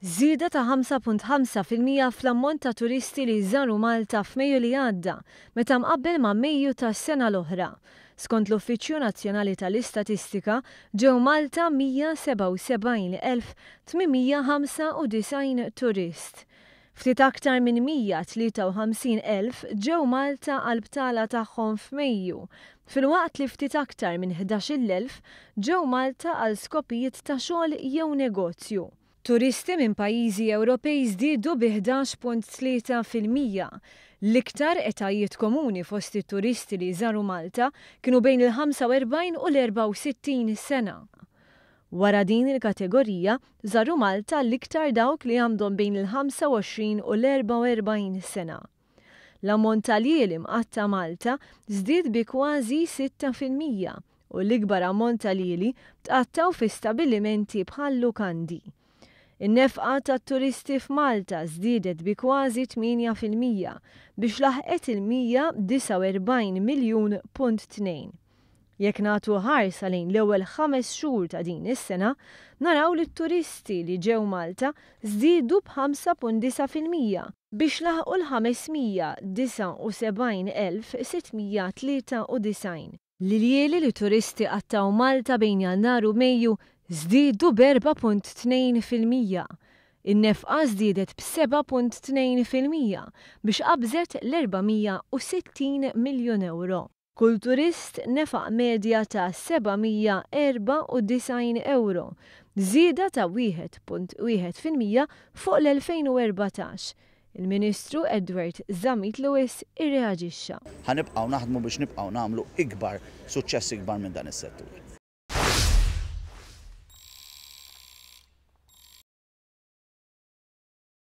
Żieda ta' 5.5% fl-ammont ta' turisti li żaru Malta f'Mejju li għadda, meta mqabbel ma' Mejju tas-sena l-oħra. Skont l-Uffiċċju Nazzjonali tal-Istatistika, ġew Malta 177,895 turist. Ftit aktar minn 153,000 ġew Malta għall-btala tagħhom f'Mejju, filwaqt li ftit aktar minn 11,000 ġew Malta għal skopijiet ta' xogħol jew negozju. Turisti minn pajjiżi Ewropej żdiedu bi 11.3%. L-iktar etajiet komuni fost it-turisti li żaru Malta kienu bejn il-45 u l-64 sena. Wara din il-kategorija, żaru Malta l-iktar dawk li għandhom bejn il-25 u l-44 sena. L-ammont tal-jiem imqatta Malta żdied bi kważi 6% u l-ikbar ammont tal-jieli tqattaw fi stabbilimenti bħal lukandi. In-nefqa tat-turisti f'Malta żdiedet bi kważi 8% biex laħqet il-149 miljun punt 2. Jekk nagħtu ħarsa lejn l-ewwel 5 xhur ta' din is-sena, naraw li t-turisti li ġew Malta żdiedu b'5.9% biex laħqu l-579,693. L-jeli li turisti qattaw Malta bejn Jannar u Mejju żdiedu b'4.2%. In-nefqa żdiedet b'7.2% biex qabżet l-460 miljun euro. Kull turist nefaq medja ta' 794 euro, żieda ta' 1.1% fuq l-2014. Il-Ministru Edward Zammit Lewis irreaġixxa. Ħanibqgħu naħdmu biex nibqgħu nagħmlu ikbar suċċess ikbar minn dan is-settur.